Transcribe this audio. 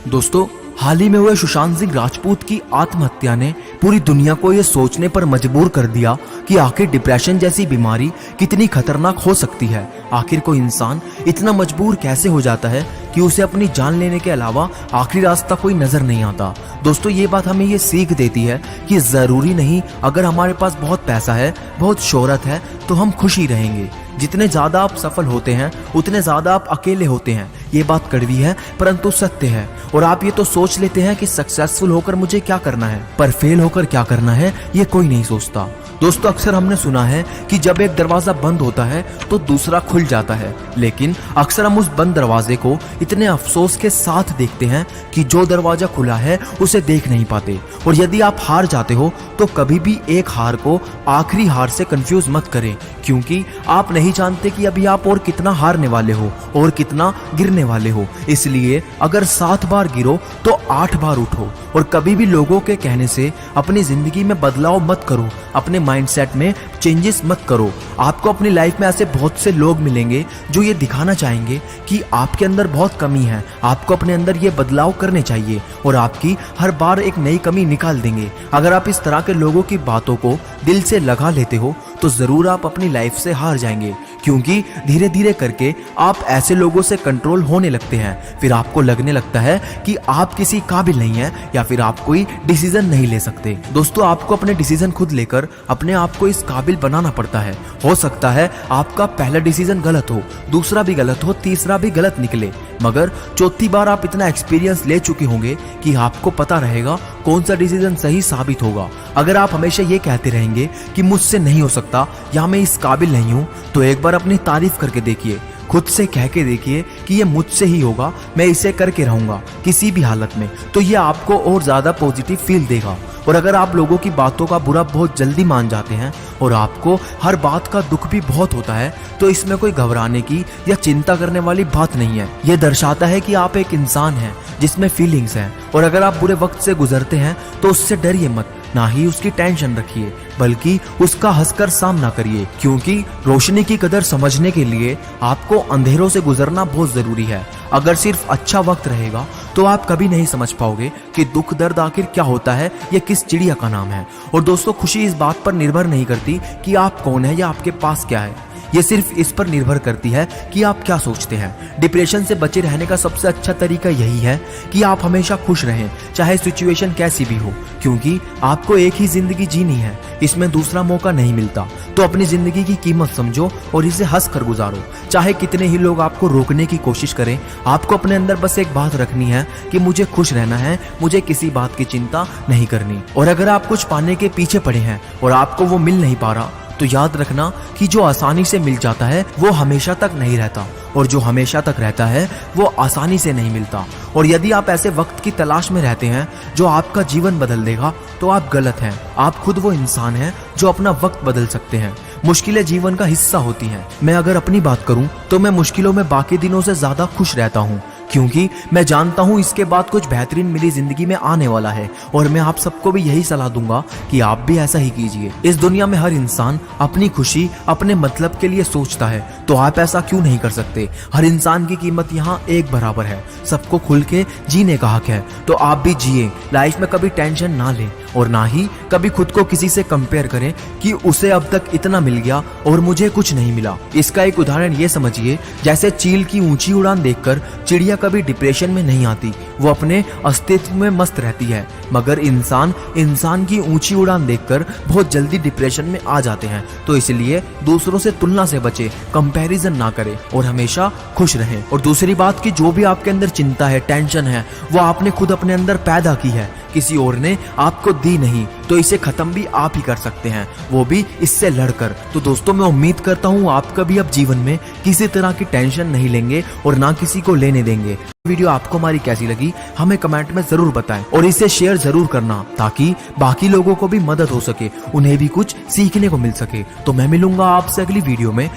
दोस्तों, हाल ही में हुए सुशांत सिंह राजपूत की आत्महत्या ने पूरी दुनिया को यह सोचने पर मजबूर कर दिया कि आखिर डिप्रेशन जैसी बीमारी कितनी खतरनाक हो सकती है। आखिर कोई इंसान इतना मजबूर कैसे हो जाता है कि उसे अपनी जान लेने के अलावा आखिरी रास्ता कोई नजर नहीं आता। दोस्तों, ये बात हमें ये सीख देती है कि जरूरी नहीं अगर हमारे पास बहुत पैसा है, बहुत शोहरत है तो हम खुश ही रहेंगे। जितने ज्यादा आप सफल होते हैं उतने ज्यादा आप अकेले होते हैं। ये बात कड़वी है परंतु सत्य है। और आप ये तो सोच लेते हैं कि सक्सेसफुल होकर मुझे क्या करना है, पर फेल होकर क्या करना है ये कोई नहीं सोचता। दोस्तों, अक्सर हमने सुना है कि जब एक दरवाजा बंद होता है तो दूसरा खुल जाता है, लेकिन अक्सर हम उस बंद दरवाजे को इतने अफसोस के साथ देखते हैं कि जो दरवाजा खुला है उसे देख नहीं पाते। और यदि आप हार जाते हो तो कभी भी एक हार को आखिरी हार से कंफ्यूज मत करें, क्योंकि आप नहीं जानते कि अभी आप और कितना हारने वाले हो और कितना गिरने वाले हो। इसलिए अगर 7 बार गिरो तो 8 बार उठो। और कभी भी लोगों के कहने से अपनी जिंदगी में बदलाव मत करो, अपने माइंडसेट में चेंजेस मत करो। आपको अपनी लाइफ में ऐसे बहुत से लोग मिलेंगे जो ये दिखाना चाहेंगे कि आपके अंदर बहुत कमी है, आपको अपने अंदर ये बदलाव करने चाहिए, और आपकी हर बार एक नई कमी निकाल देंगे। अगर आप इस तरह के लोगों की बातों को दिल से लगा लेते हो तो जरूर आप अपनी लाइफ से हार जाएंगे, क्योंकि धीरे धीरे करके आप ऐसे लोगों से कंट्रोल होने लगते हैं। फिर आपको लगने लगता है कि आप किसी काबिल नहीं है या फिर आप कोई डिसीजन नहीं ले सकते। दोस्तों, आपको अपने डिसीजन खुद लेकर अपने आप को इस काबिल बनाना पड़ता है। हो सकता है आपका पहला डिसीजन गलत हो, दूसरा भी गलत हो, तीसरा भी गलत निकले, मगर चौथी बार आप इतना एक्सपीरियंस ले चुके होंगे कि आपको पता रहेगा कौन सा डिसीजन सही साबित होगा। अगर आप हमेशा ये कहते रहेंगे कि मुझसे नहीं हो सकता या मैं इस काबिल नहीं हूं, तो एक बार अपनी तारीफ करके देखिए, खुद से कह के देखिए कि ये मुझसे ही होगा, मैं इसे करके रहूंगा किसी भी हालत में। तो ये आपको और ज्यादा पॉजिटिव फील देगा। और अगर आप लोगों की बातों का बुरा बहुत जल्दी मान जाते हैं और आपको हर बात का दुख भी बहुत होता है, तो इसमें कोई घबराने की या चिंता करने वाली बात नहीं है। यह दर्शाता है कि आप एक इंसान हैं जिसमें फीलिंग्स हैं। और अगर आप बुरे वक्त से गुजरते हैं तो उससे डरिए मत, ना ही उसकी टेंशन रखिए, बल्कि उसका हंसकर सामना करिए, क्योंकि रोशनी की कदर समझने के लिए आपको अंधेरों से गुजरना बहुत जरूरी है। अगर सिर्फ अच्छा वक्त रहेगा तो आप कभी नहीं समझ पाओगे कि दुख दर्द आखिर क्या होता है, ये किस चिड़िया का नाम है। और दोस्तों, खुशी इस बात पर निर्भर नहीं करती कि आप कौन है या आपके पास क्या है, ये सिर्फ इस पर निर्भर करती है कि आप क्या सोचते हैं। डिप्रेशन से बचे रहने का सबसे अच्छा तरीका यही है कि आप हमेशा खुश रहें, चाहे सिचुएशन कैसी भी हो, क्योंकि आपको एक ही जिंदगी जीनी है, इसमें दूसरा मौका नहीं मिलता। तो अपनी जिंदगी की कीमत समझो और इसे हंस कर गुजारो। चाहे कितने ही लोग आपको रोकने की कोशिश करें, आपको अपने अंदर बस एक बात रखनी है कि मुझे खुश रहना है, मुझे किसी बात की चिंता नहीं करनी। और अगर आप कुछ पाने के पीछे पड़े हैं और आपको वो मिल नहीं पा रहा, तो याद रखना कि जो आसानी से मिल जाता है वो हमेशा तक नहीं रहता, और जो हमेशा तक रहता है वो आसानी से नहीं मिलता। और यदि आप ऐसे वक्त की तलाश में रहते हैं जो आपका जीवन बदल देगा, तो आप गलत हैं। आप खुद वो इंसान हैं जो अपना वक्त बदल सकते हैं। मुश्किलें जीवन का हिस्सा होती हैं। मैं अगर अपनी बात करूं तो मैं मुश्किलों में बाकी दिनों से ज्यादा खुश रहता हूं, क्योंकि मैं जानता हूं इसके बाद कुछ बेहतरीन मेरी जिंदगी में आने वाला है। और मैं आप सबको भी यही सलाह दूंगा कि आप भी ऐसा ही कीजिए। इस दुनिया में हर इंसान अपनी खुशी अपने मतलब के लिए सोचता है, तो आप ऐसा क्यों नहीं कर सकते। हर इंसान की कीमत यहाँ एक बराबर है, सबको खुल के जीने का हक है। तो आप भी जिए, लाइफ में कभी टेंशन ना लें और ना ही कभी खुद को किसी से कंपेयर करें कि उसे अब तक इतना मिल गया और मुझे कुछ नहीं मिला। इसका एक उदाहरण ये समझिए, जैसे चील की ऊंची उड़ान देखकर चिड़िया कभी डिप्रेशन में नहीं आती, वो अपने अस्तित्व में मस्त रहती है, मगर इंसान की ऊंची उड़ान देखकर बहुत जल्दी डिप्रेशन में आ जाते हैं। तो इसलिए दूसरों से तुलना से बचे, कंपैरिजन ना करें और हमेशा खुश रहें। और दूसरी बात कि जो भी आपके अंदर चिंता है, टेंशन है, वो आपने खुद अपने अंदर पैदा की है, किसी और ने आपको दी नहीं। तो इसे खत्म भी आप ही कर सकते हैं, वो भी इससे लड़कर। तो दोस्तों, मैं उम्मीद करता हूँ आप कभी अब जीवन में किसी तरह की टेंशन नहीं लेंगे और ना किसी को लेने देंगे। वीडियो आपको हमारी कैसी लगी हमें कमेंट में जरूर बताएं और इसे शेयर जरूर करना, ताकि बाकी लोगों को भी मदद हो सके, उन्हें भी कुछ सीखने को मिल सके। तो मैं मिलूंगा आपसे अगली वीडियो में।